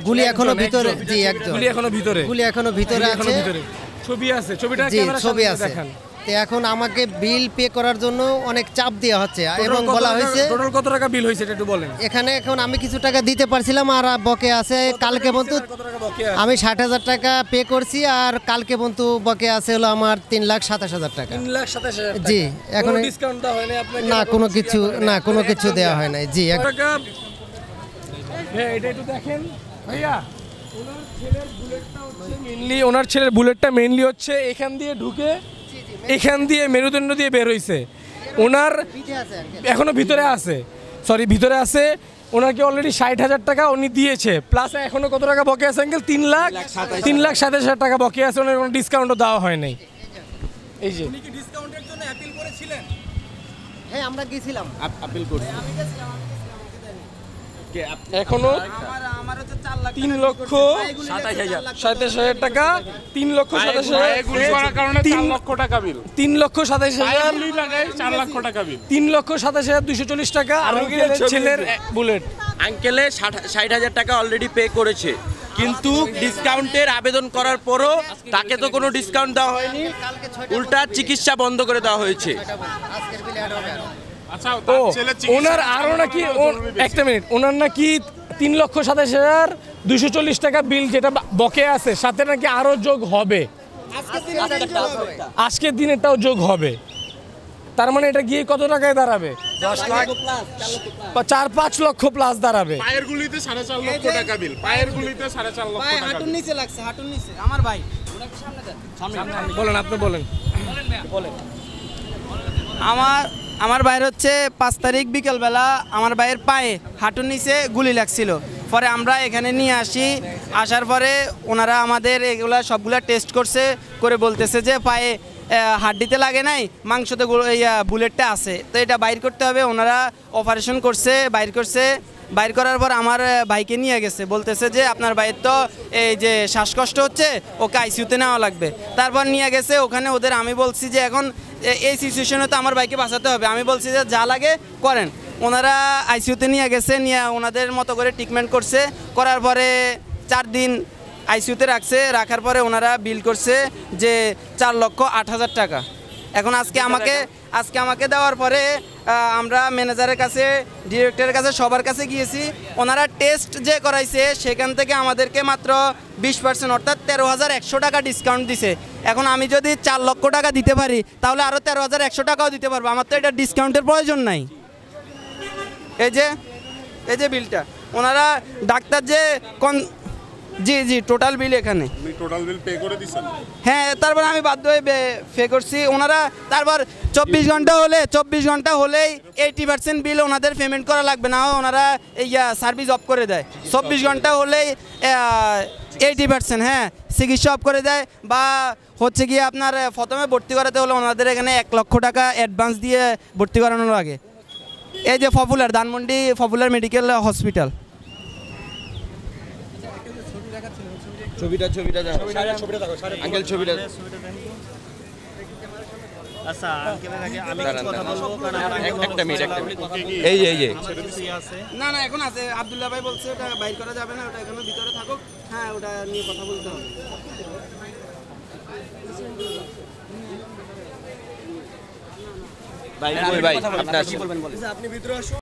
গুলি এখনো ভিতরে, জি একজন গুলি এখনো ভিতরে, গুলি এখনো ভিতরে আছে, ছবি আছে, ছবিটা জি ক্যামেরার ছবি সামনে আছে। দেখান। তো এখন আমাকে বিল পে করার জন্য অনেক চাপ দেওয়া হচ্ছে এবং বলা হয়েছে টোটাল কত টাকা বিল হয়েছে এটা একটু বলেন। এখানে এখন আমি কিছু টাকা দিতে পারছিলাম আর বকে আছে কালকে পর্যন্ত কত টাকা বকেয়া আছে? আমি 60,000 টাকা পে করছি আর কালকে পর্যন্ত বকে আছে হলো আমার 3,27,000 টাকা। 3,27,000 টাকা। জি, এখন কোনো ডিসকাউন্ট দেওয়া হয়নি আপনাকে? না কোনো কিছু, না কোনো কিছু দেওয়া হয় নাই। জি টাকা ভাই এটা একটু দেখেন ভাইয়া। ওনার ছেলের বুলেটটা হচ্ছে মেইনলি, ওনার ছেলের বুলেটটা মেইনলি হচ্ছে এখান দিয়ে ঢুকে এখান দিয়ে মেরুদণ্ড দিয়ে বের হইছে। ওনার এখনো ভিতরে আছে, সরি ভিতরে আছে। ওনাকে অলরেডি 60,000 টাকা উনি দিয়েছে, প্লাস এখনো কত টাকা বকে আছে আঙ্কেল? 3,27,000 টাকা বকে আছে। ওনার কোনো ডিসকাউন্টও দেওয়া হয় নাই। এই যে উনি কি ডিসকাউন্টের জন্য অ্যাপিল করেছিলেন? হ্যাঁ আমরা গিয়েছিলাম, আপিল করছি। এখনো 3,27,000 টাকা, 3,27,240 টাকা ছেলের বুলেট। আঙ্কেলে 60,000 টাকা অলরেডি পে করেছে, কিন্তু ডিসকাউন্টের আবেদন করার পরও তাকে তো কোনো ডিসকাউন্ট দেওয়া হয়নি, উল্টা চিকিৎসা বন্ধ করে দেওয়া হয়েছে। ওনার আরো নাকি একটা মিনিট, ওনার নাকি 3,27,240 টাকা বিল যেটা বকে আছে, সাথে নাকি আরো যোগ হবে, আজকের দিনেরটাও যোগ হবে। তার মানে এটা গিয়ে কত টাকায় দাঁড়াবে? 10 লাখ, 4-5 লক্ষ প্লাস দাঁড়াবে। পায়ের গুলিতে 4.5 লক্ষ টাকা বিল, পায়ের গুলিতে 4.5 লক্ষ টাকা। হাঁটুর নিচে লাগছে, হাঁটুর নিচে। আমার ভাই বলেন, আপনি বলেন। আমার ভাইয়ের হচ্ছে 5 তারিখ বিকেলবেলা আমার ভাইয়ের পায়ে হাঁটুর নিচে গুলি লাগছিল। পরে আমরা এখানে নিয়ে আসার পরে ওনারা আমাদের এগুলা সবগুলা টেস্ট করছে, করে বলতেছে যে পায়ে হাড্ডিতে লাগে নাই, মাংসতে বুলেটটা আছে, তো এটা বাইর করতে হবে। ওনারা অপারেশন করছে, বাইর করার পর আমার ভাইকে নিয়ে গেছে, বলতেছে যে আপনার ভাইয়ের তো এই যে শ্বাসকষ্ট হচ্ছে, ওকে আইসিইউতে নেওয়া লাগবে। তারপর নিয়ে গেছে ওখানে ওদের, আমি বলছি যে এখন এই সিচুয়েশনে তো আমার ভাইকে বাঁচাতে হবে, আমি বলছি যে যা লাগে করেন। ওনারা আইসিইউতে নিয়ে গেছে, নিয়ে ওনাদের মতো করে ট্রিটমেন্ট করছে, করার পরে 4 দিন আইসিইউতে রাখার পরে ওনারা বিল করছে যে 4,08,000 টাকা। এখন আজকে আমাকে দেওয়ার পরে আমরা ম্যানেজারের কাছে, ডিরেক্টরের কাছে, সবার কাছে গিয়েছি। ওনারা টেস্ট যে করাইছে সেখান থেকে আমাদেরকে মাত্র 20% অর্থাৎ 13,100 টাকা ডিসকাউন্ট দিছে। এখন আমি যদি 4 লক্ষ টাকা দিতে পারি তাহলে আরও 13,100 টাকাও দিতে পারবো, আমার তো এটা ডিসকাউন্টের প্রয়োজন নাই। এই যে বিলটা ওনারা ডাক্তার যে জি টোটাল বিল এখানে, টোটাল বিল পে করে দিছেন? হ্যাঁ, তারপর আমি বাধ্য হয়ে পে করছি। ওনারা তারপর 24 ঘন্টা হলেই 80% বিল ওনাদের পেমেন্ট করা লাগবে, না ওনারা সার্ভিস অফ করে দেয়। 24 ঘন্টা হলেই 80%, হ্যাঁ, চিকিৎসা অফ করে দেয়। বা হচ্ছে গিয়ে আপনার প্রথমে ভর্তি করাতে হলে ওনাদের এখানে 1 লক্ষ টাকা অ্যাডভান্স দিয়ে ভর্তি করানোর আগে। এই যে ধানমন্ডি পপুলার মেডিকেল হসপিটাল। ছবিটা আঙ্কেল ছবিটা। আচ্ছা আঙ্কেলের আগে আমি কিছু কথা বলবো, কারণ একটা মিনিট এই যে না এখন আছে, আব্দুল্লাহ ভাই বলছে ওটা বাইর করা যাবে না, ওটা এখানে ভিতরে থাকুক। হ্যাঁ, ওটা নিয়ে কথা বলতে হবে। ভাই আপনি ভিতরে আসুন।